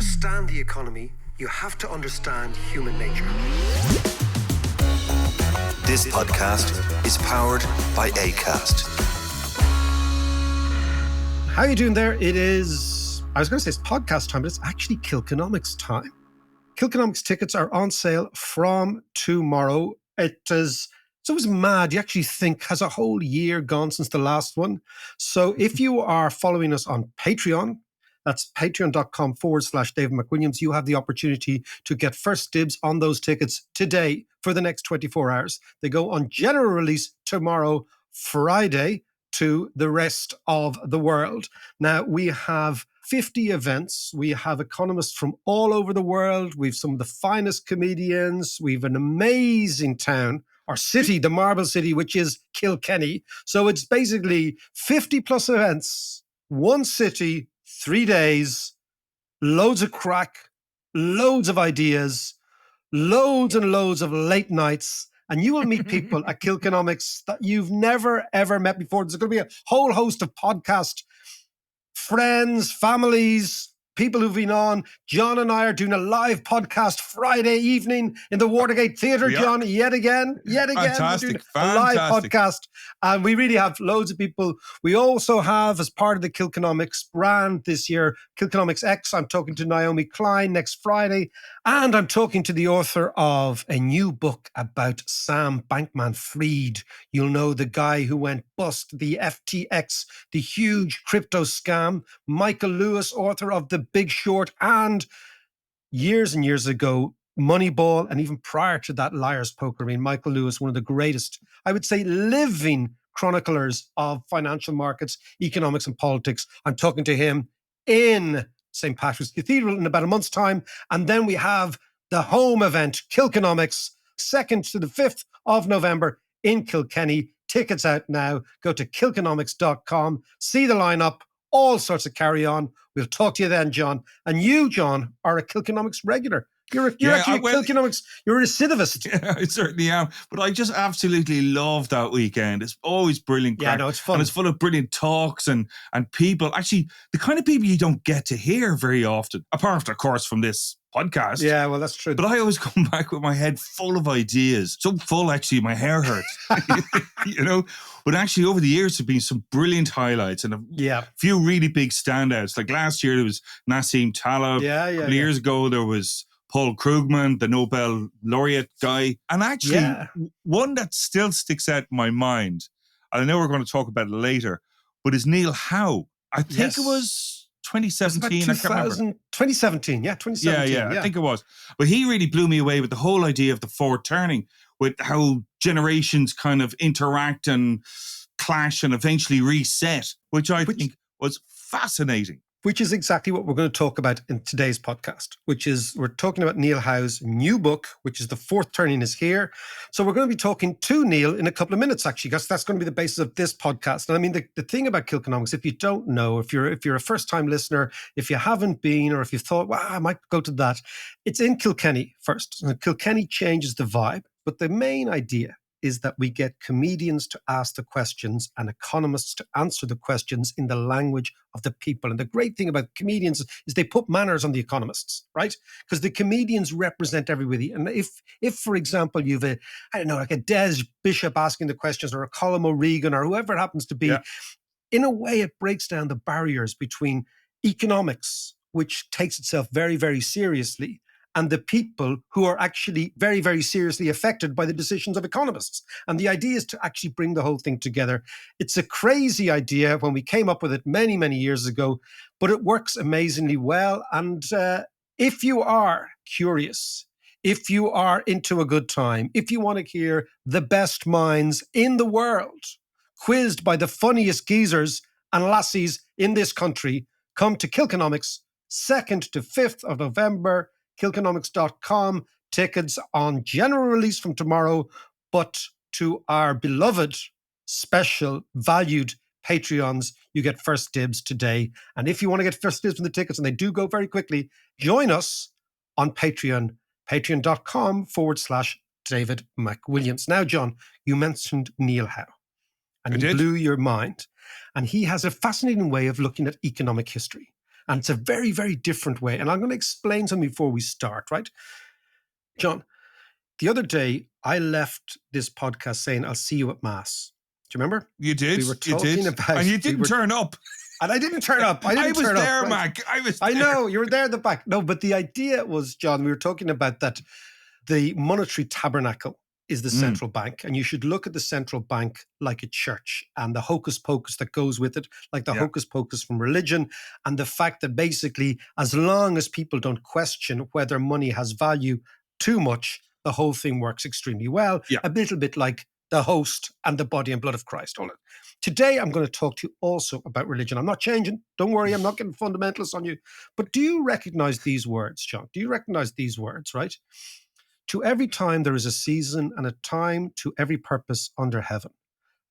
understand the economy, you have to understand human nature. This podcast is powered by Acast. How are you doing there? It is, I was going to say it's podcast time, but it's actually Kilkenomics time. Kilkenomics tickets are on sale from tomorrow. It's always mad. You actually think, has a whole year gone since the last one? So if you are following us on Patreon, that's patreon.com/David McWilliams, you have the opportunity to get first dibs on those tickets today for the next 24 hours. They go on general release tomorrow, Friday, to the rest of the world. Now, we have 50 events. We have economists from all over the world. We've some of the finest comedians. We've an amazing town, our city, the Marble City, which is Kilkenny. So it's basically 50 plus events, one city, 3 days, loads of crack, loads of ideas, loads and loads of late nights. And you will meet people at Kilkenomics that you've never, ever met before. There's going to be a whole host of podcast friends, families, people who've been on. John and I are doing a live podcast Friday evening in the Watergate Theatre, John, yet again. Fantastic. A live podcast. And we really have loads of people. We also have, as part of the Kilkenomics brand this year, Kilkenomics X. I'm talking to Naomi Klein next Friday. And I'm talking to the author of a new book about Sam Bankman-Fried. You'll know the guy who went bust, the FTX, the huge crypto scam. Michael Lewis, author of The Big Short, and years and years ago, Moneyball, and even prior to that, Liar's Poker. I mean, Michael Lewis, one of the greatest, I would say, living chroniclers of financial markets, economics, and politics. I'm talking to him in St. Patrick's Cathedral in about a month's time. And then we have the home event, Kilkenomics, 2nd to the 5th of November in Kilkenny. Tickets out now. Go to kilkenomics.com, see the lineup, all sorts of carry on. We'll talk to you then, John. And you, John, are a Kilkenomics regular. You're actually a Kilkenomics, you're a recidivist. Yeah, I certainly am. But I just absolutely love that weekend. It's always brilliant. Yeah, no, it's fun. And it's full of brilliant talks and people. Actually, the kind of people you don't get to hear very often, apart, of course, from this podcast. Yeah, well, that's true. But I always come back with my head full of ideas. So full, actually, my hair hurts. But actually, over the years, there have been some brilliant highlights and a few really big standouts. Like last year, there was Nassim Taleb. A couple of years ago, there was Paul Krugman, the Nobel laureate guy. And actually, one that still sticks out in my mind, and I know we're going to talk about it later, but is Neil Howe. I think it was 2017. I can't remember. 2017, yeah, 2017. Yeah, I think it was. But he really blew me away with the whole idea of the forward turning, with how generations kind of interact and clash and eventually reset, which I think was fascinating. Which is exactly what we're going to talk about in today's podcast, which is we're talking about Neil Howe's new book, which is The Fourth Turning is Here. So we're going to be talking to Neil in a couple of minutes, actually, because that's going to be the basis of this podcast. And I mean, the thing about Kilkenomics, if you don't know, if you're a first-time listener, if you haven't been, or if you thought, well, I might go to that, it's in Kilkenny first. And Kilkenny changes the vibe, but the main idea is that we get comedians to ask the questions and economists to answer the questions in the language of the people. And the great thing about comedians is they put manners on the economists, right? Because the comedians represent everybody. And if for example, you've like a Des Bishop asking the questions, or a Colm O'Regan, or whoever it happens to be, in a way, it breaks down the barriers between economics, which takes itself very, very seriously, and the people who are actually very, very seriously affected by the decisions of economists. And the idea is to actually bring the whole thing together. It's a crazy idea when we came up with it many, many years ago, but it works amazingly well. And if you are curious, if you are into a good time, if you want to hear the best minds in the world quizzed by the funniest geezers and lassies in this country, come to Kilkenomics, 2nd to 5th of November, Kilkenomics.com. Tickets on general release from tomorrow, but to our beloved, special, valued Patreons, you get first dibs today. And if you want to get first dibs on the tickets, and they do go very quickly, join us on Patreon, patreon.com/David McWilliams. Now, John, you mentioned Neil Howe, and he blew your mind. And he has a fascinating way of looking at economic history. And it's a very, very different way. And I'm going to explain something before we start, right? John, the other day, I left this podcast saying, I'll see you at Mass. Do you remember? You did. We were talking about... And you didn't turn up. And I didn't turn up. I was there, right? Mac. I was there. I know, you were there at the back. No, but the idea was, John, we were talking about that the monetary tabernacle is the central bank. And you should look at the central bank like a church, and the hocus pocus that goes with it, like the hocus pocus from religion. And the fact that basically, as long as people don't question whether money has value too much, the whole thing works extremely well. Yeah. A little bit like the host and the body and blood of Christ. Today, I'm going to talk to you also about religion. I'm not changing. Don't worry, I'm not getting fundamentalist on you. But do you recognize these words, John? Do you recognize these words, right? To every time there is a season, and a time to every purpose under heaven.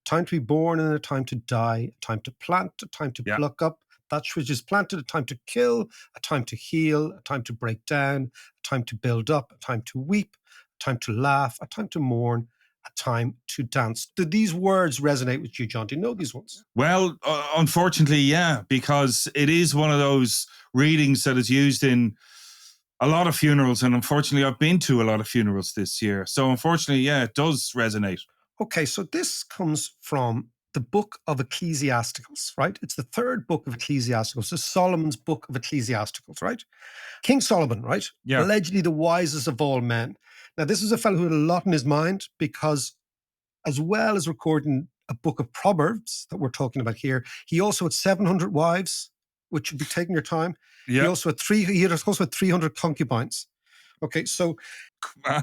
Time to be born and a time to die, a time to plant, a time to pluck up that which is planted, a time to kill, a time to heal, a time to break down, a time to build up, a time to weep, a time to laugh, a time to mourn, a time to dance. Do these words resonate with you, John? Do you know these ones? Well, unfortunately, yeah, because it is one of those readings that is used in a lot of funerals. And unfortunately, I've been to a lot of funerals this year. So unfortunately, yeah, it does resonate. Okay, so this comes from the book of Ecclesiasticals, right? It's the third book of Ecclesiasticals. It's Solomon's book of Ecclesiasticals, right? King Solomon, right? Yeah. Allegedly the wisest of all men. Now, this is a fellow who had a lot in his mind, because as well as recording a book of Proverbs that we're talking about here, he also had 700 wives, which would be taking your time. Yeah. He also had 300 concubines. Okay, so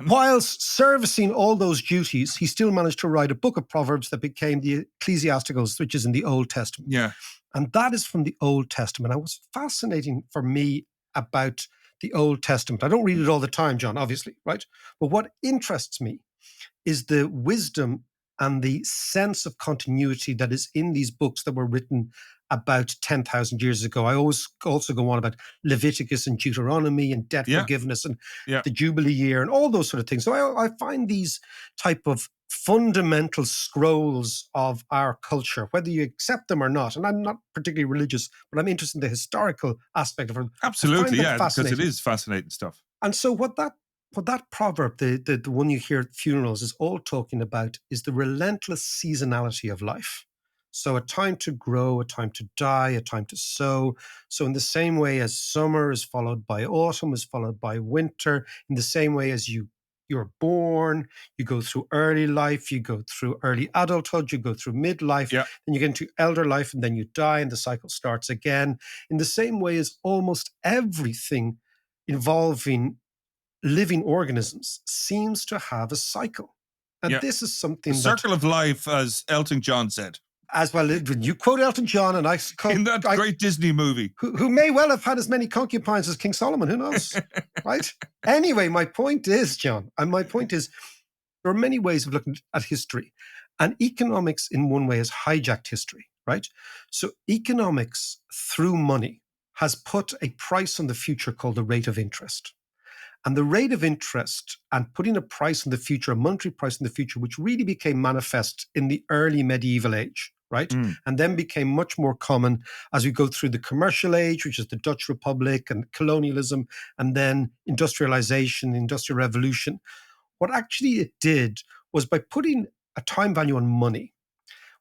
whilst servicing all those duties, he still managed to write a book of Proverbs that became the Ecclesiasticals, which is in the Old Testament. Yeah. And that is from the Old Testament. And what's fascinating for me about the Old Testament, I don't read it all the time, John, obviously, right? But what interests me is the wisdom and the sense of continuity that is in these books that were written about 10,000 years ago. I always also go on about Leviticus and Deuteronomy and debt forgiveness and the Jubilee year and all those sort of things. So I find these type of fundamental scrolls of our culture, whether you accept them or not, and I'm not particularly religious, but I'm interested in the historical aspect of them. Absolutely, yeah, because it is fascinating stuff. And so what that proverb, the one you hear at funerals, is all talking about is the relentless seasonality of life. So a time to grow, a time to die, a time to sow. So in the same way as summer is followed by autumn, is followed by winter, in the same way as you're born, you go through early life, you go through early adulthood, you go through midlife, then you get into elder life, and then you die, and the cycle starts again. In the same way as almost everything involving living organisms seems to have a cycle. And this is something the circle of life, as Elton John said. As well, you quote Elton John, and I quote... In that great Disney movie. Who may well have had as many concubines as King Solomon, who knows, right? Anyway, my point is, John, and my point is, there are many ways of looking at history. And economics, in one way, has hijacked history, right? So economics, through money, has put a price on the future called the rate of interest. And the rate of interest and putting a price on the future, a monetary price on the future, which really became manifest in the early medieval age, right? And then became much more common as we go through the commercial age, which is the Dutch Republic and colonialism, and then industrialization, the Industrial Revolution. What actually it did was, by putting a time value on money,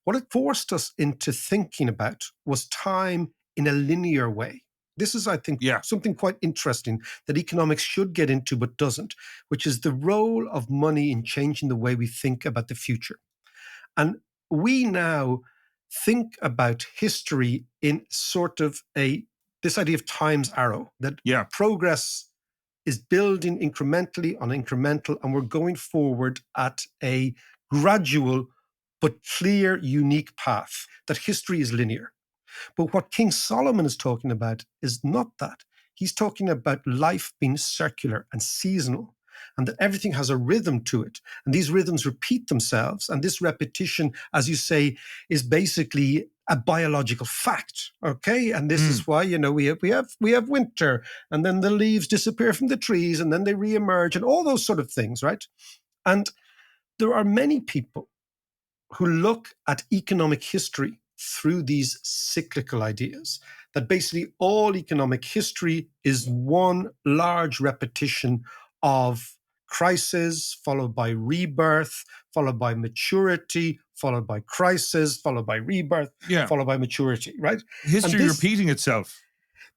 what it forced us into thinking about was time in a linear way. This is, I think, something quite interesting that economics should get into but doesn't, which is the role of money in changing the way we think about the future. And we now think about history in sort of this idea of time's arrow, that progress is building incrementally on incremental, and we're going forward at a gradual but clear, unique path, that history is linear. But what King Solomon is talking about is not that. He's talking about life being circular and seasonal, and that everything has a rhythm to it. And these rhythms repeat themselves. And this repetition, as you say, is basically a biological fact. Okay. And this is why, we have winter, and then the leaves disappear from the trees, and then they reemerge, and all those sort of things, right? And there are many people who look at economic history through these cyclical ideas, that basically all economic history is one large repetition of crisis, followed by rebirth, followed by maturity, followed by crisis, followed by rebirth, followed by maturity, right? History repeating itself.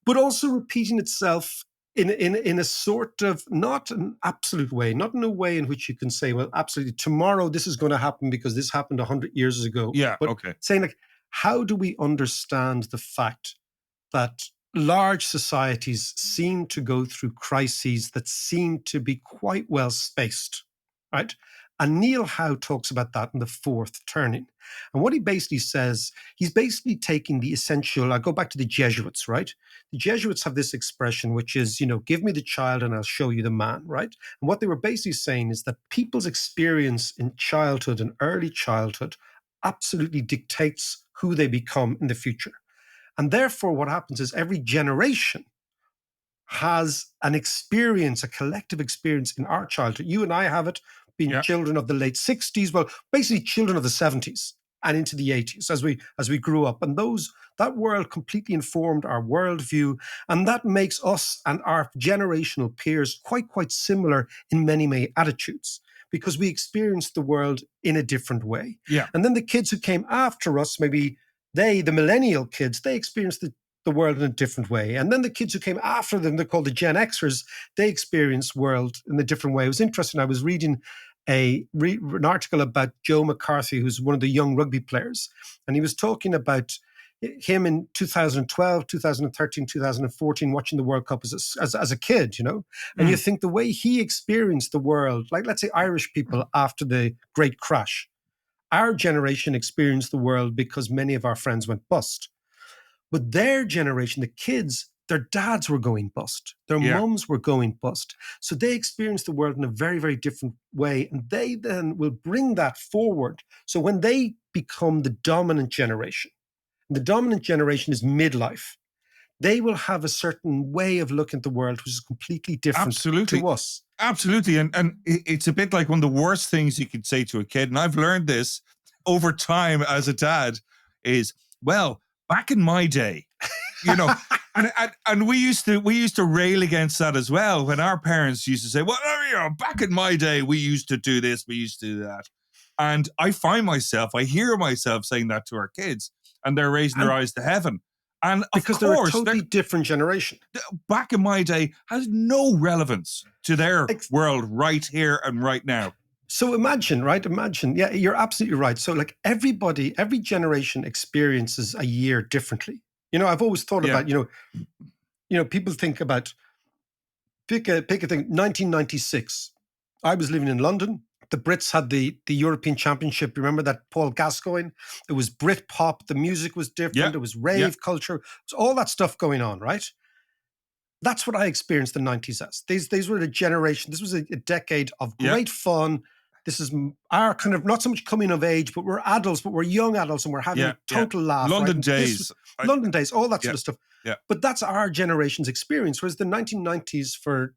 But also repeating itself in a sort of, not an absolute way, not in a way in which you can say, well, absolutely, tomorrow this is going to happen because this happened 100 years ago. But saying like, how do we understand the fact that large societies seem to go through crises that seem to be quite well spaced, right? And Neil Howe talks about that in The Fourth Turning. And what he basically says, he's basically taking the essential, I go back to the Jesuits, right? The Jesuits have this expression, which is, give me the child and I'll show you the man, right? And what they were basically saying is that people's experience in childhood and early childhood absolutely dictates who they become in the future. And therefore, what happens is every generation has an experience, a collective experience in our childhood. You and I have it, being children of the late 60s, well, basically children of the 70s and into the 80s as we grew up. And that world completely informed our worldview. And that makes us and our generational peers quite similar in many attitudes, because we experienced the world in a different way. Yeah. And then the kids who came after us, maybe the millennial kids, they experienced the world in a different way. And then the kids who came after them, they're called the Gen Xers, they experienced world in a different way. It was interesting. I was reading an article about Joe McCarthy, who's one of the young rugby players. And he was talking about him in 2012, 2013, 2014, watching the World Cup as a kid, And you think the way he experienced the world, like let's say Irish people after the Great Crash, our generation experienced the world because many of our friends went bust. But their generation, the kids, their dads were going bust. Their mums were going bust. So they experienced the world in a very different way. And they then will bring that forward. So when they become the dominant generation, and the dominant generation is midlife, they will have a certain way of looking at the world, which is completely different to us. Absolutely. And it's a bit like one of the worst things you could say to a kid. And I've learned this over time as a dad is, well, back in my day, and we used to rail against that as well, when our parents used to say, well, back in my day, we used to do this, we used to do that. And I hear myself saying that to our kids, and they're raising their eyes to heaven. And because they're a totally different generation. Back in my day has no relevance to their world right here and right now. So imagine, right? Yeah, you're absolutely right. So like every generation experiences a year differently. I've always thought about, people think about, pick a thing, 1996. I was living in London. The Brits had the European Championship. Remember that Paul Gascoigne? It was Britpop. The music was different. It was rave culture. It was all that stuff going on, right? That's what I experienced the 90s as. These were the generation. This was a decade of great fun. This is our kind of, not so much coming of age, but we're adults, but we're young adults and we're having a total laugh. London days. London days, all that sort of stuff. Yeah. But that's our generation's experience. Whereas the 1990s for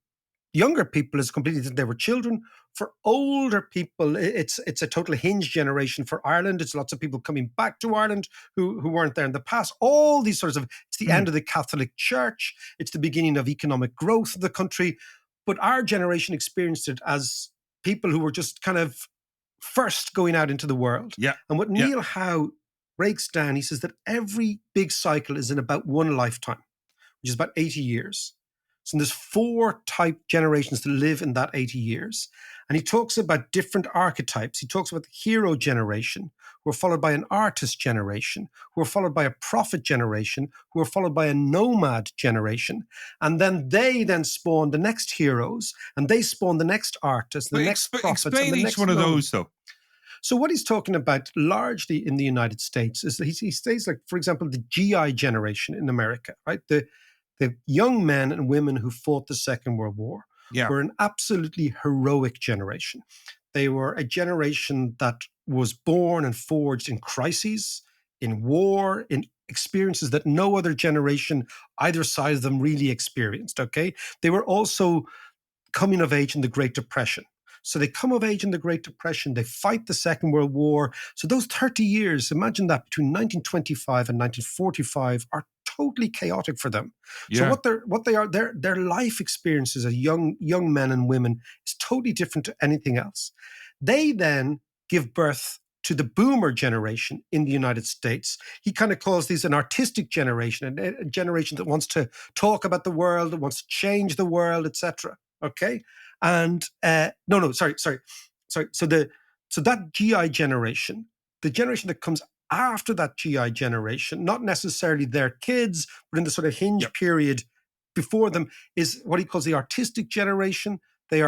younger people is completely different. They were children. For older people, it's a total hinge generation. For Ireland, it's lots of people coming back to Ireland who weren't there in the past. All these sorts of, it's the end of the Catholic Church. It's the beginning of economic growth of the country. But our generation experienced it as people who were just kind of first going out into the world. Yeah. And what Neil Howe breaks down, he says that every big cycle is in about one lifetime, which is about 80 years. So there's 4 type generations that live in that 80 years. And he talks about different archetypes. He talks about the hero generation, who are followed by an artist generation, who are followed by a prophet generation, who are followed by a nomad generation. And then they spawn the next heroes, and they spawn the next artists, the next prophets. Explain each one of those, though. So what he's talking about largely in the United States is that he states, like, for example, the GI generation in America, right? The young men and women who fought the Second World War were an absolutely heroic generation. They were a generation that was born and forged in crises, in war, in experiences that no other generation, either side of them, really experienced, okay? They were also coming of age in the Great Depression. So they come of age in the Great Depression. They fight the Second World War. So those 30 years, imagine that, between 1925 and 1945 are totally chaotic for them. So their life experiences as young men and women is totally different to anything else. They then give birth to the boomer generation in the United States. He kind of calls these an artistic generation, a generation that wants to talk about the world, that wants to change the world, etc. Okay, and sorry. So that GI generation, the generation that comes after that GI generation, not necessarily their kids, but in the sort of hinge period before them, is what he calls the artistic generation. They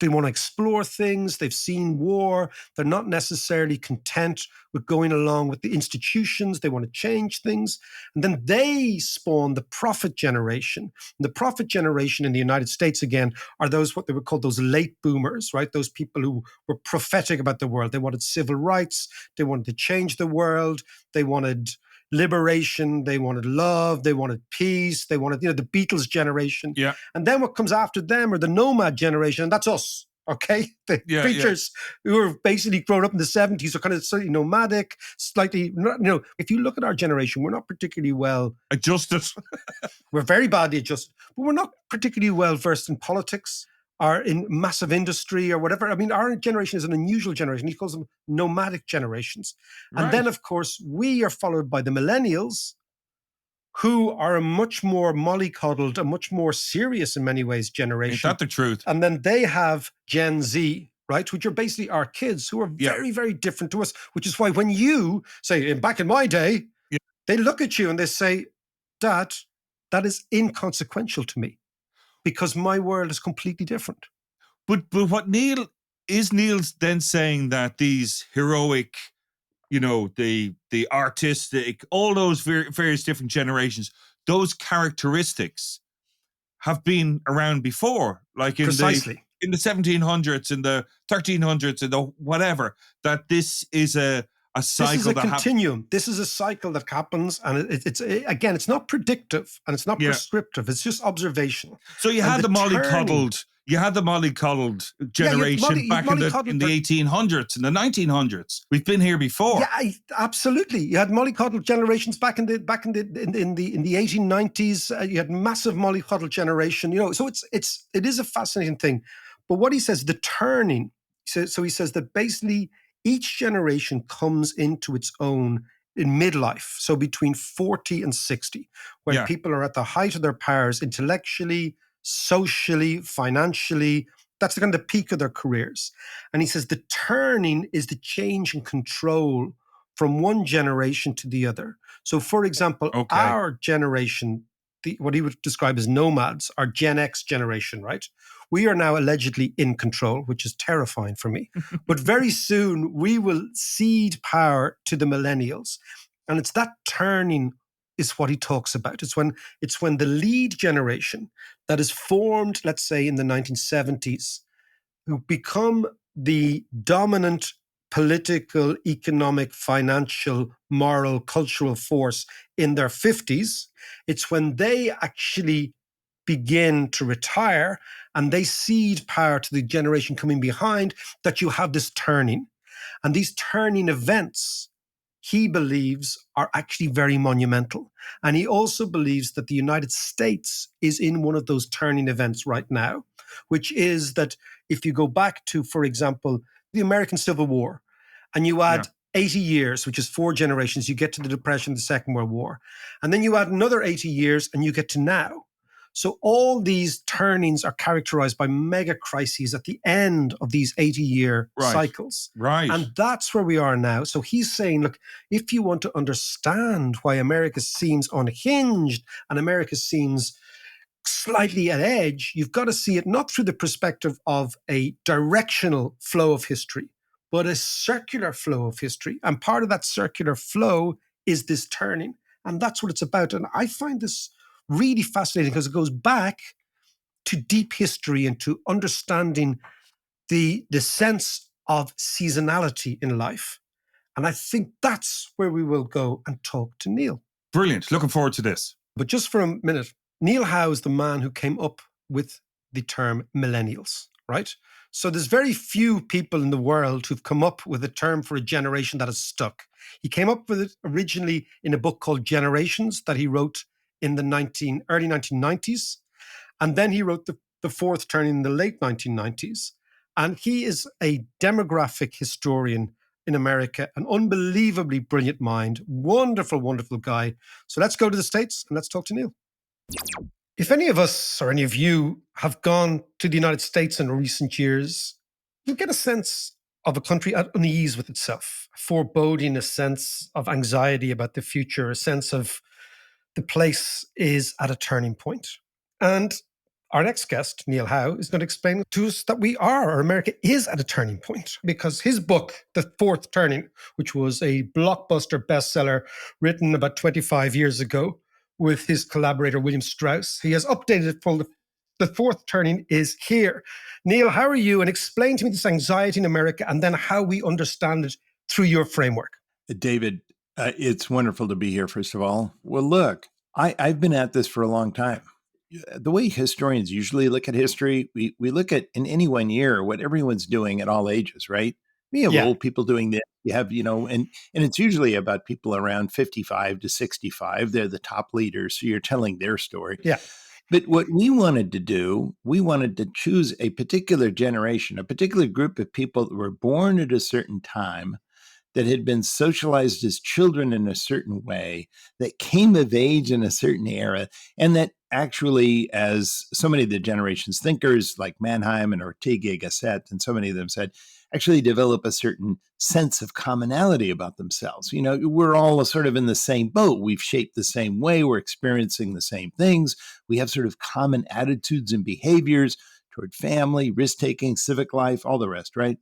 want to explore things. They've seen war. They're not necessarily content with going along with the institutions. They want to change things. And then they spawn the prophet generation. And the prophet generation in the United States, again, are those, what they would call those late boomers, right? Those people who were prophetic about the world. They wanted civil rights. They wanted to change the world. They wanted liberation, they wanted love, they wanted peace, they wanted, the Beatles generation. Yeah. And then what comes after them are the nomad generation, and that's us, okay? The creatures who are basically grown up in the 70s are kind of slightly nomadic, slightly, if you look at our generation, we're not particularly well adjusted. We're very badly adjusted, but we're not particularly well versed in politics or in massive industry or whatever. I mean, our generation is an unusual generation. He calls them nomadic generations. Right. And then, of course, we are followed by the millennials, who are a much more mollycoddled, a much more serious in many ways generation. Ain't that the truth? And then they have Gen Z, right, which are basically our kids, who are very, very different to us, which is why when you say, back in my day, they look at you and they say, Dad, that is inconsequential to me, because my world is completely different. But what Neil's then saying that these heroic, the artistic, all those various different generations, those characteristics have been around before, like in Precisely. in the 1700s, in the 1300s, in the whatever, that this is a cycle. This is a continuum. This is a cycle that happens, and it's not predictive and it's not prescriptive. It's just observational. So you had the mollycoddled generation back in the 1800s and the 1900s. We've been here before. Yeah, absolutely. You had mollycoddled generations back in the 1890s. You had massive mollycoddled generation. So it is a fascinating thing. But what he says, the turning. So he says that basically each generation comes into its own in midlife, so between 40 and 60, when people are at the height of their powers intellectually, socially, financially. That's the kind of peak of their careers. And he says the turning is the change in control from one generation to the other. So, for example, our generation, what he would describe as nomads, our Gen X generation, right? We are now allegedly in control, which is terrifying for me. But very soon we will cede power to the millennials. And it's that turning is what he talks about. It's when the lead generation that is formed, let's say in the 1970s, who become the dominant political, economic, financial, moral, cultural force in their 50s. It's when they actually begin to retire and they cede power to the generation coming behind that you have this turning. And these turning events, he believes, are actually very monumental. And he also believes that the United States is in one of those turning events right now, which is that if you go back to, for example, the American Civil War, and you add 80 years, which is 4 generations, you get to the Depression, the Second World War. And then you add another 80 years and you get to now. So all these turnings are characterized by mega crises at the end of these 80-year cycles. Right. And that's where we are now. So he's saying, look, if you want to understand why America seems unhinged and America seems slightly at edge, you've got to see it not through the perspective of a directional flow of history, but a circular flow of history. And part of that circular flow is this turning. And that's what it's about. And I find this really fascinating because it goes back to deep history and to understanding the sense of seasonality in life. And I think that's where we will go and talk to Neil. Brilliant. Looking forward to this. But just for a minute, Neil Howe is the man who came up with the term millennials, right? So there's very few people in the world who've come up with a term for a generation that has stuck. He came up with it originally in a book called Generations that he wrote in the early 1990s. And then he wrote the fourth turning in the late 1990s. And he is a demographic historian in America, an unbelievably brilliant mind, wonderful, wonderful guy. So let's go to the States and let's talk to Neil. If any of us or any of you have gone to the United States in recent years, you get a sense of a country at unease with itself, a foreboding, a sense of anxiety about the future, a sense of the place is at a turning point. And our next guest, Neil Howe, is going to explain to us that America is at a turning point, because his book, The Fourth Turning, which was a blockbuster bestseller written about 25 years ago with his collaborator, William Strauss, he has updated it for The Fourth Turning is here. Neil, how are you? And explain to me this anxiety in America and then how we understand it through your framework. David, it's wonderful to be here, first of all. Well, look, I've been at this for a long time. The way historians usually look at history, we look at in any one year what everyone's doing at all ages, right? We have old people doing this. You have, and it's usually about people around 55 to 65. They're the top leaders. So you're telling their story. Yeah. But what we wanted to do, we wanted to choose a particular generation, a particular group of people that were born at a certain time, that had been socialized as children in a certain way, that came of age in a certain era, and that actually, as so many of the generation's thinkers like Mannheim and Ortega y Gasset, and so many of them said, actually develop a certain sense of commonality about themselves. We're all sort of in the same boat. We've shaped the same way. We're experiencing the same things. We have sort of common attitudes and behaviors toward family, risk-taking, civic life, all the rest, right?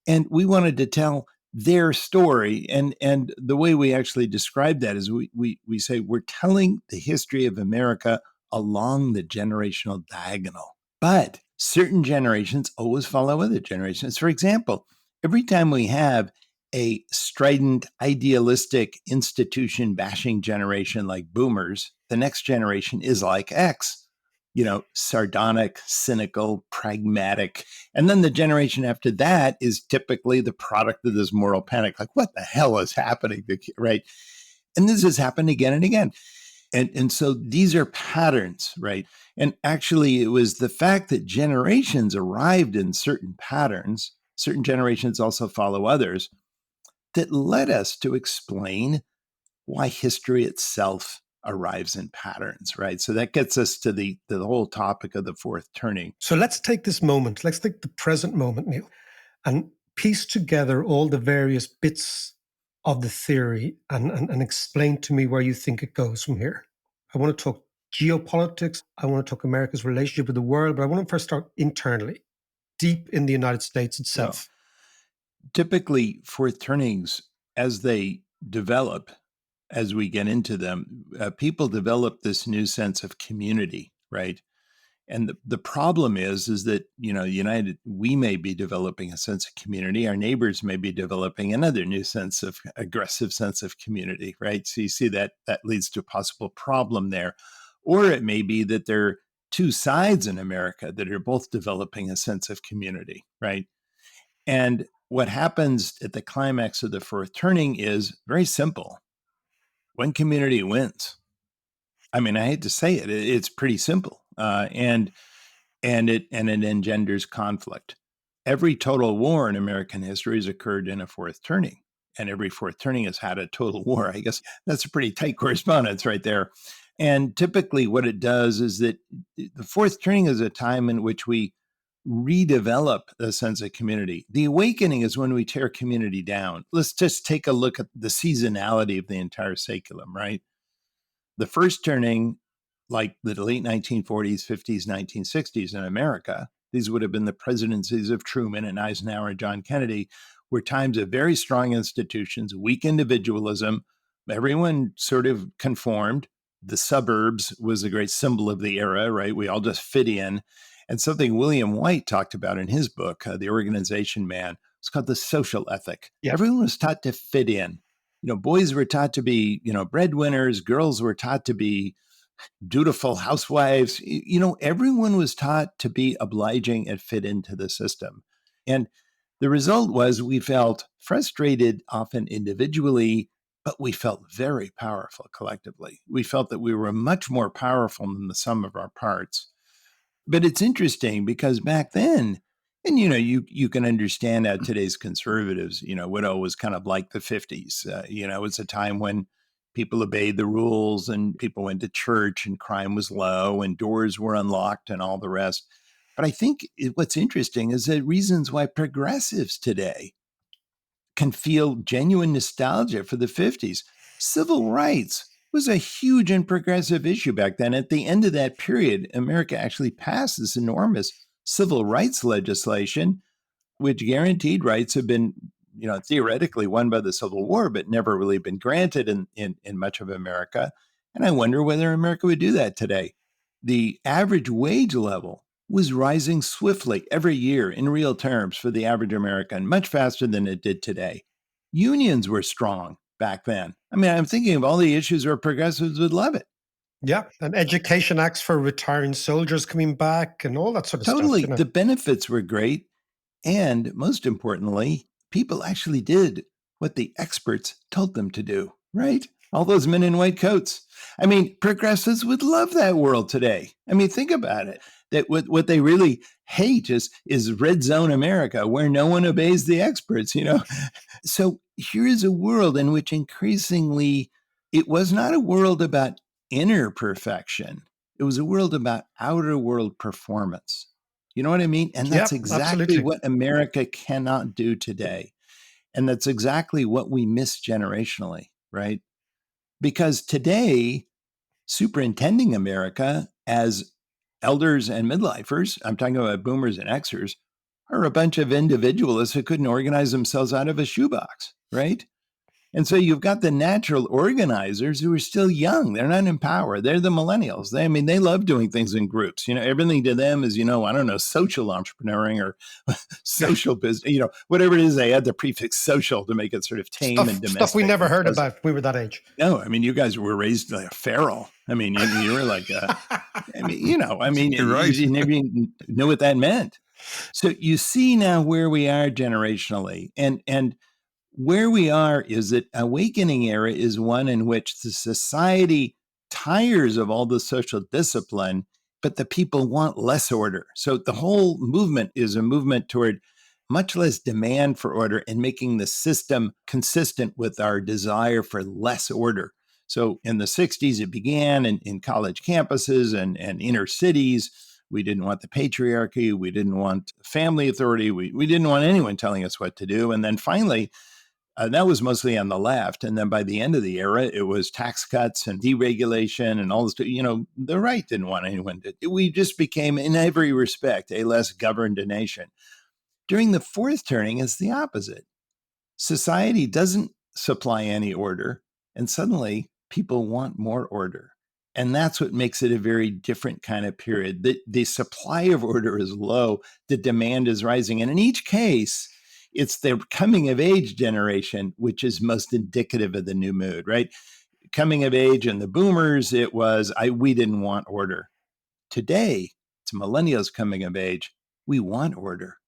And we wanted to tell their story. And the way we actually describe that is we say we're telling the history of America along the generational diagonal. But certain generations always follow other generations. For example, every time we have a strident, idealistic, institution bashing generation like boomers, the next generation is like X. Sardonic, cynical, pragmatic. And then the generation after that is typically the product of this moral panic. Like, what the hell is happening? Right? And this has happened again and again. And so these are patterns, right? And actually, it was the fact that generations arrived in certain patterns, certain generations also follow others, that led us to explain why history itself arrives in patterns, right? So that gets us to the whole topic of the fourth turning. So let's take this moment, let's take the present moment, Neil, and piece together all the various bits of the theory and explain to me where you think it goes from here. I want to talk geopolitics. I want to talk America's relationship with the world, but I want to first start internally, deep in the United States itself. Well, typically, fourth turnings, as they develop, as we get into them, people develop this new sense of community, right? And the problem is that, we may be developing a sense of community. Our neighbors may be developing another new aggressive sense of community, right? So you see that leads to a possible problem there. Or it may be that there are two sides in America that are both developing a sense of community, right? And what happens at the climax of the fourth turning is very simple. One community wins. I mean, I hate to say it, it's pretty simple, and it engenders conflict. Every total war in American history has occurred in a fourth turning, and every fourth turning has had a total war. I guess that's a pretty tight correspondence right there. And typically, what it does is that the fourth turning is a time in which we redevelop a sense of community. The awakening is when we tear community down. Let's just take a look at the seasonality of the entire saculum, right? The first turning, like the late 1940s, 50s, 1960s in America, these would have been the presidencies of Truman and Eisenhower and John Kennedy, were times of very strong institutions, weak individualism. Everyone sort of conformed. The suburbs was a great symbol of the era, right? We all just fit in. And something William White talked about in his book, The Organization Man, it's called the social ethic. Yeah. Everyone was taught to fit in. Boys were taught to be, breadwinners. Girls were taught to be dutiful housewives. Everyone was taught to be obliging and fit into the system. And the result was we felt frustrated, often individually, but we felt very powerful collectively. We felt that we were much more powerful than the sum of our parts. But it's interesting because back then, and you can understand how today's conservatives, would always kind of like the 50s. It's a time when people obeyed the rules and people went to church and crime was low and doors were unlocked and all the rest. But I think what's interesting is the reasons why progressives today can feel genuine nostalgia for the 50s. Civil rights was a huge and progressive issue back then. At the end of that period, America actually passed this enormous civil rights legislation, which guaranteed rights have been, theoretically won by the Civil War, but never really been granted in much of America. And I wonder whether America would do that today. The average wage level was rising swiftly every year in real terms for the average American, much faster than it did today. Unions were strong back then. I mean, I'm thinking of all the issues where progressives would love it. Yeah, and education acts for retiring soldiers coming back and all that sort of Totally. stuff. The benefits were great. And most importantly, people actually did what the experts told them to do, right? All those men in white coats. I mean, progressives would love that world today. I mean, think about it. That what they really hate is red zone America, where no one obeys the experts, So here is a world in which increasingly it was not a world about inner perfection. It was a world about outer world performance. You know what I mean? And that's exactly absolutely what America cannot do today. And that's exactly what we miss generationally, right? Because today, superintending America as elders and midlifers, I'm talking about boomers and Xers, are a bunch of individualists who couldn't organize themselves out of a shoebox, right? And so you've got the natural organizers who are still young. They're not in power. They're the millennials. They love doing things in groups. Everything to them is, social entrepreneuring or social business, whatever it is. They add the prefix social to make it sort of tame and domestic. Stuff we never heard about. We were that age. No, I mean, you guys were raised like feral. I mean, you were like, You're right. You never even knew what that meant. So you see now where we are generationally, and where we are is that awakening era is one in which the society tires of all the social discipline, but the people want less order. So the whole movement is a movement toward much less demand for order and making the system consistent with our desire for less order. So in the 60s, it began in college campuses and inner cities. We didn't want the patriarchy. We didn't want family authority. We didn't want anyone telling us what to do. And then finally, that was mostly on the left. And then by the end of the era, it was tax cuts and deregulation and all this. The right didn't want anyone to. We just became, in every respect, a less governed nation. During the fourth turning, it's the opposite. Society doesn't supply any order, and suddenly people want more order. And that's what makes it a very different kind of period. The supply of order is low, the demand is rising. And in each case, it's the coming of age generation, which is most indicative of the new mood, right? Coming of age and the boomers, it was, we didn't want order. Today, it's millennials coming of age. We want order.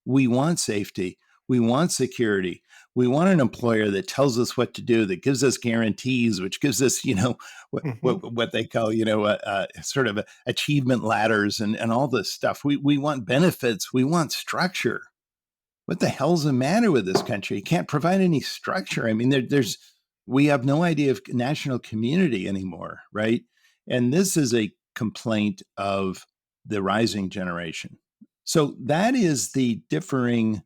We want safety. We want security. We want an employer that tells us what to do, that gives us guarantees, which gives us, what they call, sort of achievement ladders and all this stuff. We want benefits. We want structure. What the hell's the matter with this country? You can't provide any structure. I mean, we have no idea of national community anymore, right? And this is a complaint of the rising generation. So that is the differing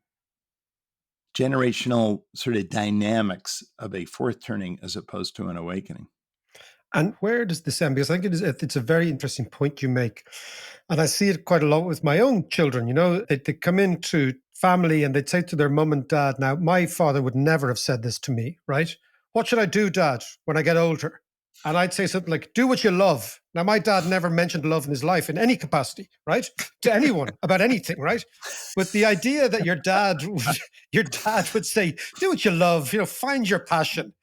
generational sort of dynamics of a fourth turning as opposed to an awakening. And where does this end? Because I think it's a very interesting point you make. And I see it quite a lot with my own children. They come into family and they'd say to their mum and dad, now, my father would never have said this to me, right? What should I do, Dad, when I get older? And I'd say something like, do what you love. Now, my dad never mentioned love in his life in any capacity, right? To anyone about anything, right? But the idea that your dad would say, do what you love, find your passion.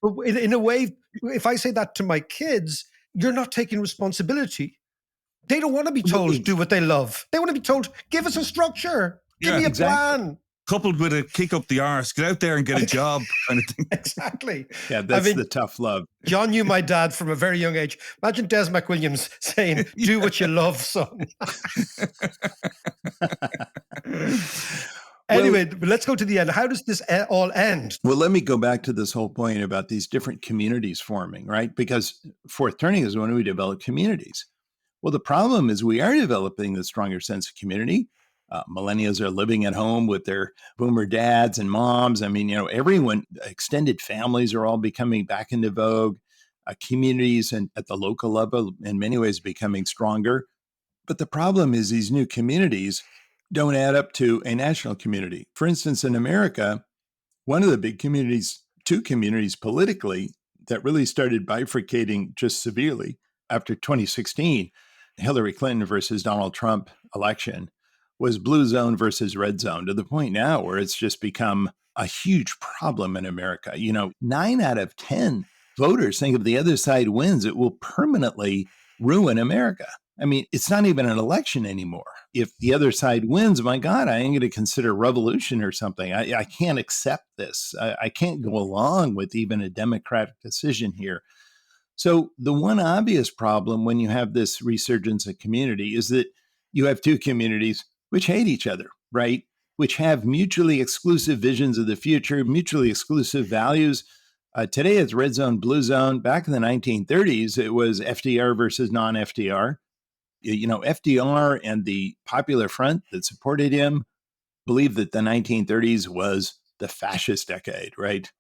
But in a way, if I say that to my kids, you're not taking responsibility. They don't want to be told do what they love. They want to be told, give us a structure. Give me a plan. Coupled with a kick up the arse, get out there and get a job kind of thing. Exactly. Yeah, that's the tough love. John knew my dad from a very young age. Imagine Des McWilliams saying, do what you love, son. Anyway, let's go to the end. How does this all end? Well, let me go back to this whole point about these different communities forming, right? Because fourth turning is when we develop communities. Well, the problem is we are developing the stronger sense of community. Millennials are living at home with their boomer dads and moms. I mean, everyone, extended families are all becoming back into vogue. Communities and at the local level, in many ways, becoming stronger. But the problem is these new communities don't add up to a national community. For instance, in America, one of the big communities, two communities politically that really started bifurcating just severely after 2016, Hillary Clinton versus Donald Trump election, was blue zone versus red zone, to the point now where it's just become a huge problem in America. 9 out of 10 voters think if the other side wins, it will permanently ruin America. I mean, it's not even an election anymore. If the other side wins, my God, I am going to consider revolution or something. I can't accept this. I can't go along with even a democratic decision here. So the one obvious problem when you have this resurgence of community is that you have two communities which hate each other, right? Which have mutually exclusive visions of the future, mutually exclusive values. Today it's red zone, blue zone. Back in the 1930s, it was FDR versus non-FDR. FDR and the Popular Front that supported him believed that the 1930s was the fascist decade, right?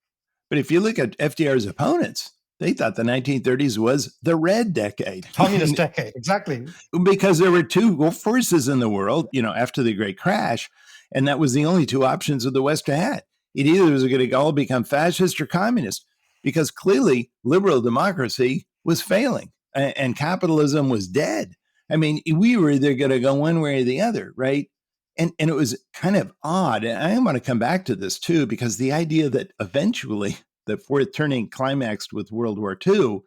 But if you look at FDR's opponents, they thought the 1930s was the red decade. Communist decade, exactly. Because there were two forces in the world, after the Great Crash, and that was the only two options that the West had. It either was going to all become fascist or communist, because clearly liberal democracy was failing and capitalism was dead. I mean, we were either going to go one way or the other, right? And it was kind of odd. And I want to come back to this too, because the idea that eventually the fourth turning climaxed with World War II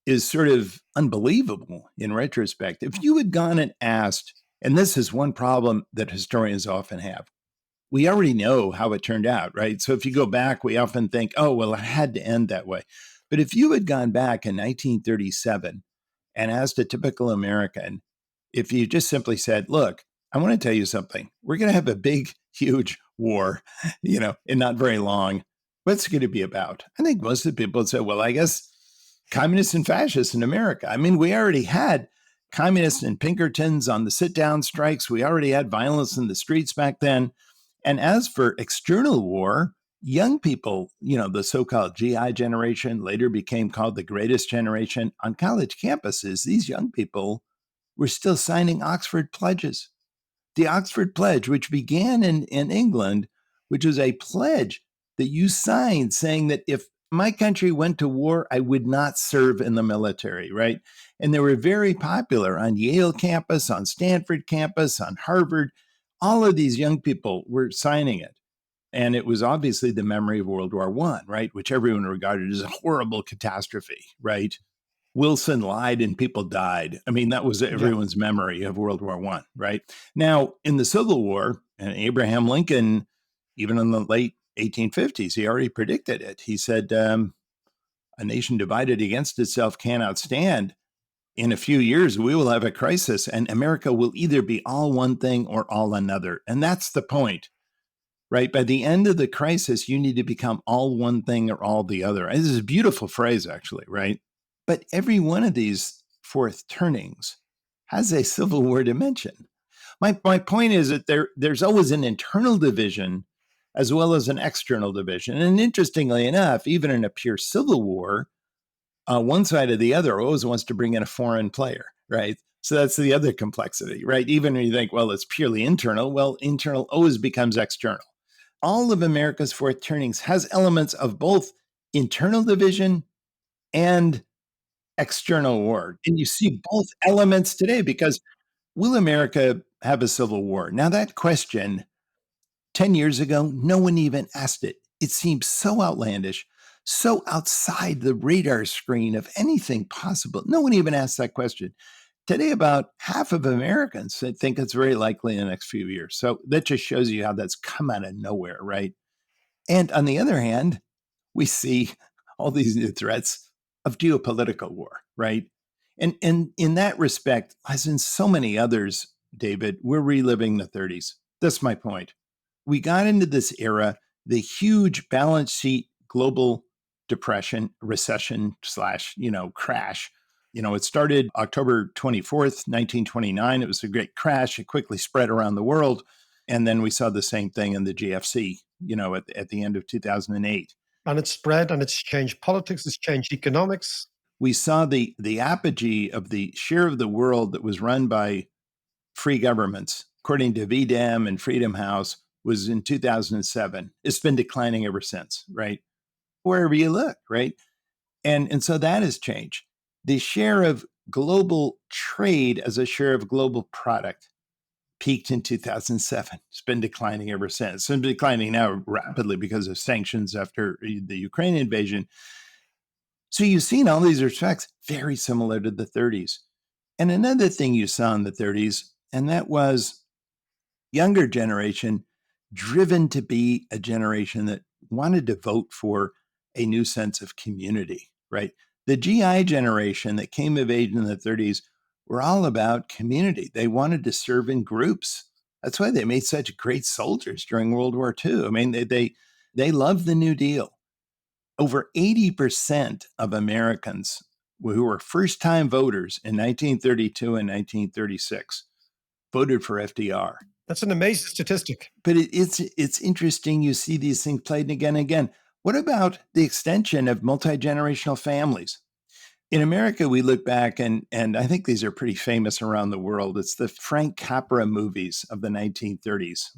is sort of unbelievable in retrospect. If you had gone and asked, and this is one problem that historians often have, we already know how it turned out, right? So if you go back, we often think, oh, well, it had to end that way. But if you had gone back in 1937 and asked a typical American, if you just simply said, look, I want to tell you something. We're going to have a big, huge war, in not very long. What's it going to be about? I think most of the people would say, well, I guess communists and fascists in America. I mean, we already had communists and Pinkertons on the sit-down strikes. We already had violence in the streets back then. And as for external war, young people, the so-called GI generation, later became called the greatest generation, on college campuses, these young people were still signing Oxford pledges. The Oxford Pledge, which began in England, which was a pledge that you signed saying that if my country went to war, I would not serve in the military, right? And they were very popular on Yale campus, on Stanford campus, on Harvard. All of these young people were signing it. And it was obviously the memory of World War I, right? Which everyone regarded as a horrible catastrophe, right? Wilson lied and people died. I mean, that was everyone's memory of World War I, right? Now, in the Civil War, and Abraham Lincoln, even in the late 1850s, he already predicted it. He said, a nation divided against itself cannot stand. In a few years, we will have a crisis, and America will either be all one thing or all another. And that's the point, right? By the end of the crisis, you need to become all one thing or all the other. And this is a beautiful phrase, actually, right? But every one of these fourth turnings has a Civil War dimension. My point is that there's always an internal division as well as an external division. And interestingly enough, even in a pure civil war, one side or the other always wants to bring in a foreign player, right? So that's the other complexity, right? Even when you think, well, it's purely internal, well, internal always becomes external. All of America's fourth turnings has elements of both internal division and external war. And you see both elements today because will America have a civil war? Now, that question, 10 years ago, no one even asked it. It seems so outlandish, so outside the radar screen of anything possible. No one even asked that question. Today, about half of Americans think it's very likely in the next few years. So that just shows you how that's come out of nowhere, right? And on the other hand, we see all these new threats of geopolitical war, right? And in that respect, as in so many others, David, we're reliving the 30s. That's my point. We got into this era, the huge balance sheet global depression, recession slash, crash. It started October 24th, 1929. It was a great crash. It quickly spread around the world. And then we saw the same thing in the GFC, at the end of 2008. And it's spread and it's changed politics, it's changed economics. We saw the apogee of the share of the world that was run by free governments, according to VDEM and Freedom House, was in 2007. It's been declining ever since, right? Wherever you look, right? And so that has changed. The share of global trade as a share of global product peaked in 2007. It's been declining ever since. It's been declining now rapidly because of sanctions after the Ukraine invasion. So you've seen all these respects very similar to the 30s. And another thing you saw in the 30s, and that was younger generation driven to be a generation that wanted to vote for a new sense of community, right? The GI generation that came of age in the 30s were all about community. They wanted to serve in groups. That's why they made such great soldiers during World War II. I mean, they loved the New Deal. Over 80% of Americans who were first-time voters in 1932 and 1936 voted for FDR. That's an amazing statistic. But it's interesting. You see these things played again and again. What about the extension of multi-generational families? In America, we look back, and I think these are pretty famous around the world. It's the Frank Capra movies of the 1930s.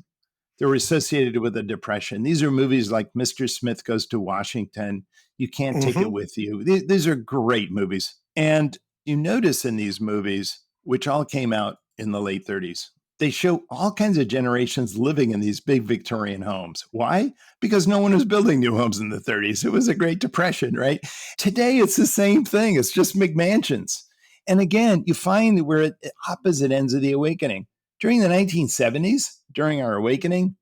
They were associated with the Depression. These are movies like Mr. Smith Goes to Washington. You Can't Take It With You. These are great movies. And you notice in these movies, which all came out in the late 30s, they show all kinds of generations living in these big Victorian homes. Why? Because no one was building new homes in the 30s. It was a Great Depression, right? Today, it's the same thing. It's just McMansions. And again, you find that we're at opposite ends of the awakening. During the 1970s, during our awakening,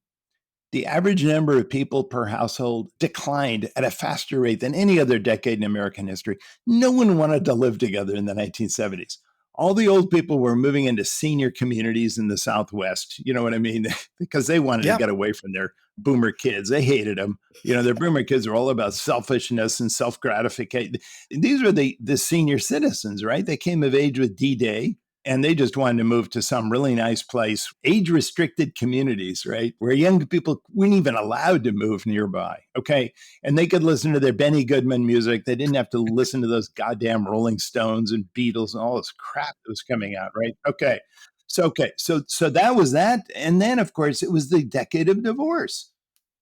the average number of people per household declined at a faster rate than any other decade in American history. No one wanted to live together in the 1970s. All the old people were moving into senior communities in the Southwest. You know what I mean? Because they wanted to get away from their boomer kids. They hated them. Their boomer kids were all about selfishness and self-gratification. These were the senior citizens, right? They came of age with D-Day. And they just wanted to move to some really nice place, age-restricted communities, right? Where young people weren't even allowed to move nearby, okay? And they could listen to their Benny Goodman music. They didn't have to listen to those goddamn Rolling Stones and Beatles and all this crap that was coming out, right? Okay. So that was that. And then, of course, it was the decade of divorce.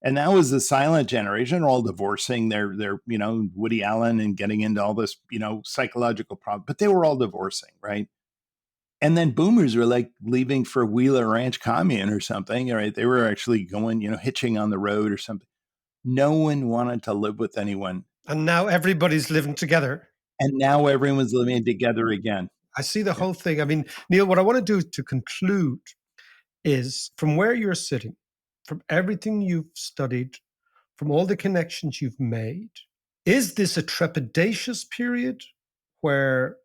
And that was the silent generation, all divorcing their Woody Allen and getting into all this, psychological problem. But they were all divorcing, right? And then boomers were like leaving for Wheeler Ranch Commune or something, right? They were actually going, hitching on the road or something. No one wanted to live with anyone. And now everybody's living together. And now everyone's living together again. I see the whole thing. I mean, Neil, what I want to do to conclude is from where you're sitting, from everything you've studied, from all the connections you've made, is this a trepidatious period where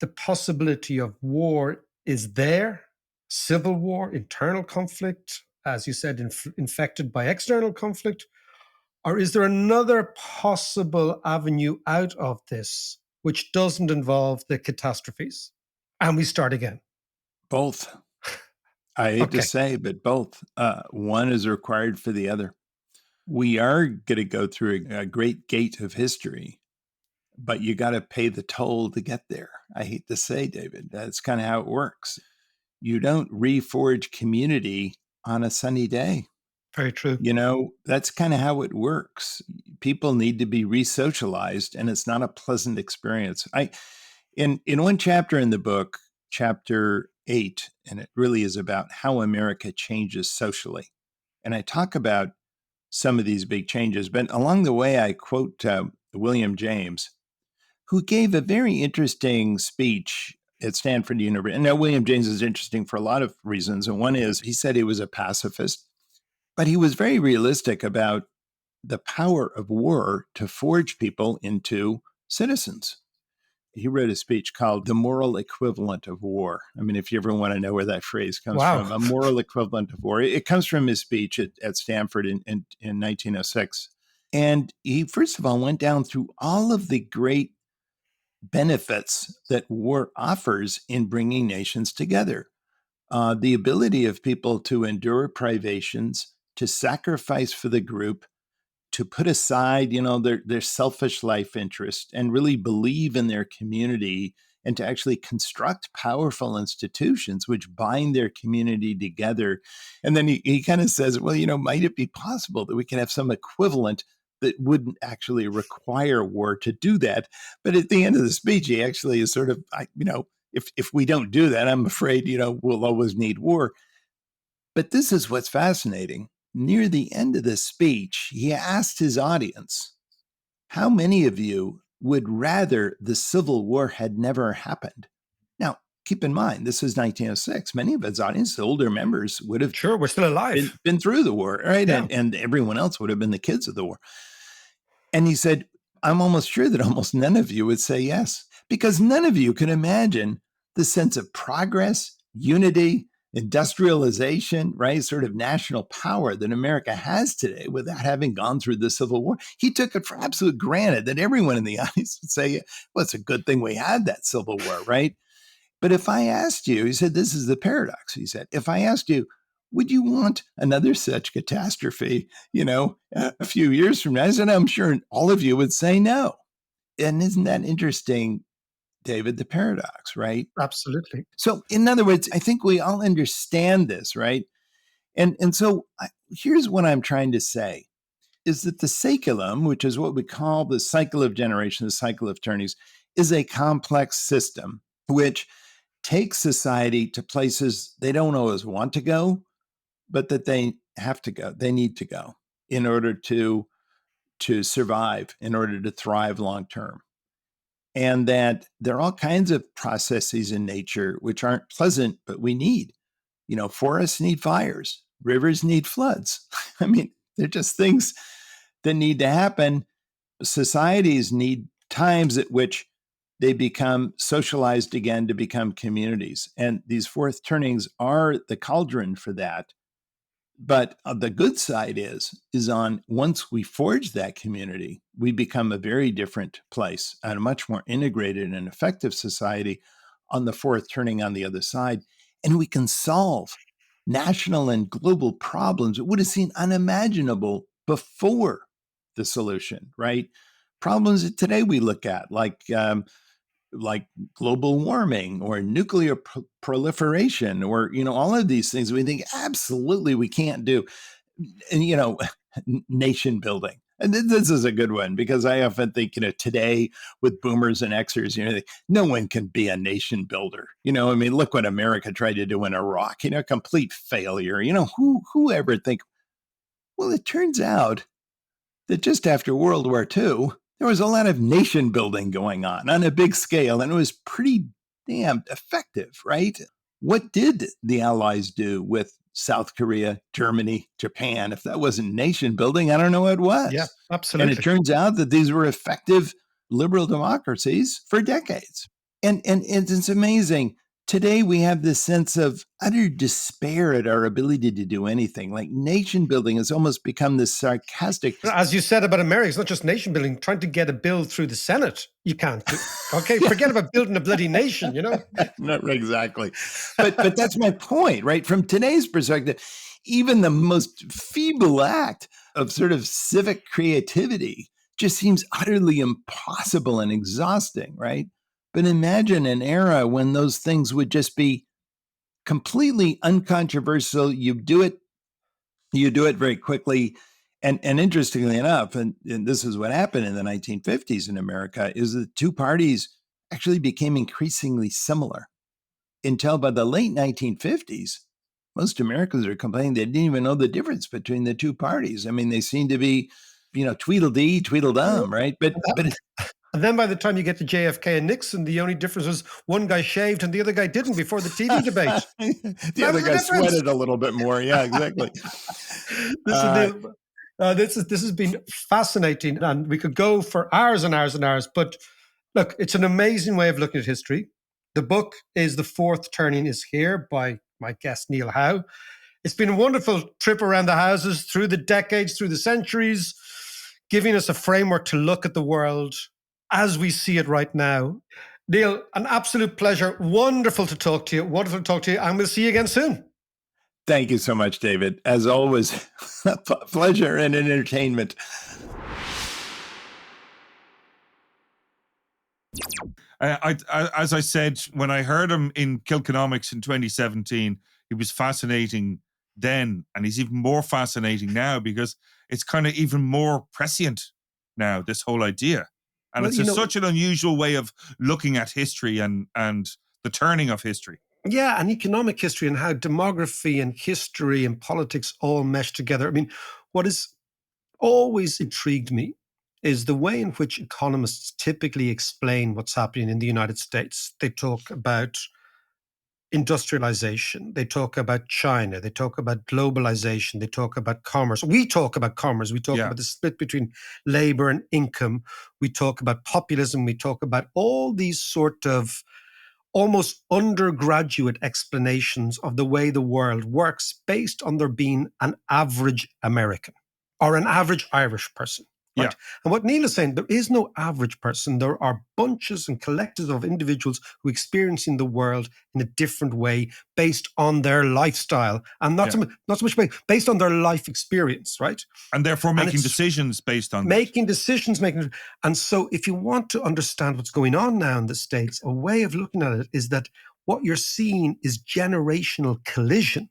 the possibility of war is there, civil war, internal conflict, as you said, infected by external conflict? Or is there another possible avenue out of this which doesn't involve the catastrophes? And we start again. Both. I hate to say, but both. One is required for the other. We are going to go through a great gate of history, but you got to pay the toll to get there. I hate to say, David, that's kind of how it works. You don't reforge community on a sunny day. Very true. That's kind of how it works. People need to be re-socialized, and it's not a pleasant experience. In one chapter in the book, chapter 8, and it really is about how America changes socially. And I talk about some of these big changes. But along the way, I quote William James, who gave a very interesting speech at Stanford University. And now William James is interesting for a lot of reasons. And one is he said he was a pacifist, but he was very realistic about the power of war to forge people into citizens. He wrote a speech called The Moral Equivalent of War. I mean, if you ever want to know where that phrase comes from, a moral equivalent of war. It comes from his speech at Stanford in 1906. And he, first of all, went down through all of the great benefits that war offers in bringing nations together. The ability of people to endure privations, to sacrifice for the group, to put aside, their selfish life interest and really believe in their community, and to actually construct powerful institutions which bind their community together. And then he kind of says, well, might it be possible that we can have some equivalent that wouldn't actually require war to do that? But at the end of the speech, he actually is sort of, if we don't do that, I'm afraid, we'll always need war. But this is what's fascinating. Near the end of the speech, he asked his audience, how many of you would rather the Civil War had never happened? Now, keep in mind, this was 1906. Many of his audience, the older members, would have we're still alive, been through the war, right? Yeah. And everyone else would have been the kids of the war. And he said, I'm almost sure that almost none of you would say yes, because none of you can imagine the sense of progress, unity, industrialization, right? Sort of national power that America has today without having gone through the Civil War. He took it for absolute granted that everyone in the audience would say, well, it's a good thing we had that Civil War, right? But if I asked you, he said, this is the paradox. He said, if I asked you, would you want another such catastrophe, a few years from now? I said, I'm sure all of you would say no. And isn't that interesting, David, the paradox, right? Absolutely. So in other words, I think we all understand this, right? And so here's what I'm trying to say, is that the saeculum, which is what we call the cycle of generation, the cycle of turnings, is a complex system which takes society to places they don't always want to go, but that they have to go, they need to go in order to survive, in order to thrive long term. And that there are all kinds of processes in nature which aren't pleasant, but we need. Forests need fires, rivers need floods. I mean, they're just things that need to happen. Societies need times at which they become socialized again to become communities. And these fourth turnings are the cauldron for that. But the good side is on once we forge that community, we become a very different place and a much more integrated and effective society on the fourth turning on the other side. And we can solve national and global problems that would have seemed unimaginable before the solution, right? Problems that today we look at, like global warming or nuclear proliferation, or all of these things we think absolutely we can't do. And nation building, and this is a good one, because I often think today with boomers and Xers, no one can be a nation builder. I mean, look what America tried to do in Iraq, complete failure. Who ever think? Well, it turns out that just after World War II, there was a lot of nation building going on a big scale, and it was pretty damn effective, right? What did the Allies do with South Korea, Germany, Japan? If that wasn't nation building, I don't know what it was. Yeah, absolutely. And it turns out that these were effective liberal democracies for decades. And it's amazing. Today, we have this sense of utter despair at our ability to do anything. Like nation building has almost become this sarcastic. As you said about America, it's not just nation building. Trying to get a bill through the Senate, you can't do. Okay, forget about building a bloody nation, Not exactly. But that's my point, right? From today's perspective, even the most feeble act of sort of civic creativity just seems utterly impossible and exhausting, right? But imagine an era when those things would just be completely uncontroversial. You do it very quickly. And interestingly enough, and this is what happened in the 1950s in America, is that two parties actually became increasingly similar until by the late 1950s, most Americans are complaining they didn't even know the difference between the two parties. I mean, they seem to be, Tweedledee, Tweedledum, right? But and then by the time you get to JFK and Nixon, the only difference was one guy shaved and the other guy didn't before the TV debate. The other guy sweated a little bit more. Yeah, exactly. This has been fascinating, and we could go for hours and hours and hours. But look, it's an amazing way of looking at history. The book is The Fourth Turning is Here by my guest, Neil Howe. It's been a wonderful trip around the houses, through the decades, through the centuries, giving us a framework to look at the world as we see it right now. Neil, an absolute pleasure. Wonderful to talk to you. Wonderful to talk to you. I'm going to see you again soon. Thank you so much, David. As always, a pleasure and an entertainment. As I said, when I heard him in Kilconomics in 2017, he was fascinating then, and he's even more fascinating now because it's kind of even more prescient now, this whole idea. And it's such an unusual way of looking at history and the turning of history. Yeah, and economic history and how demography and history and politics all mesh together. I mean, what has always intrigued me is the way in which economists typically explain what's happening in the United States. They talk about industrialization. They talk about China. They talk about globalization. They talk about commerce. We talk about commerce. We talk about the split between labor and income. We talk about populism. We talk about all these sort of almost undergraduate explanations of the way the world works based on there being an average American or an average Irish person. Right? Yeah. And what Neil is saying, there is no average person. There are bunches and collectives of individuals who are experiencing the world in a different way based on their lifestyle and not so much based on their life experience, right? And therefore making decisions based on that. And so if you want to understand what's going on now in the States, a way of looking at it is that what you're seeing is generational collision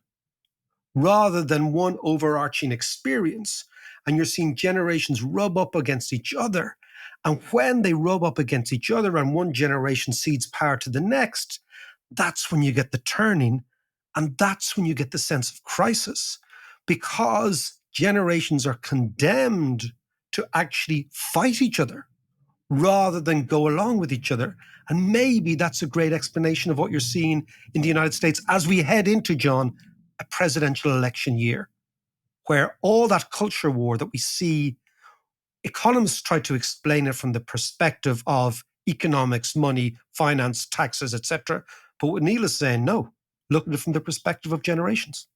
rather than one overarching experience. And you're seeing generations rub up against each other. And when they rub up against each other and one generation cedes power to the next, that's when you get the turning. And that's when you get the sense of crisis, because generations are condemned to actually fight each other rather than go along with each other. And maybe that's a great explanation of what you're seeing in the United States as we head into, John, a presidential election year, where all that culture war that we see, economists try to explain it from the perspective of economics, money, finance, taxes, etc. But what Neil is saying, no, look at it from the perspective of generations.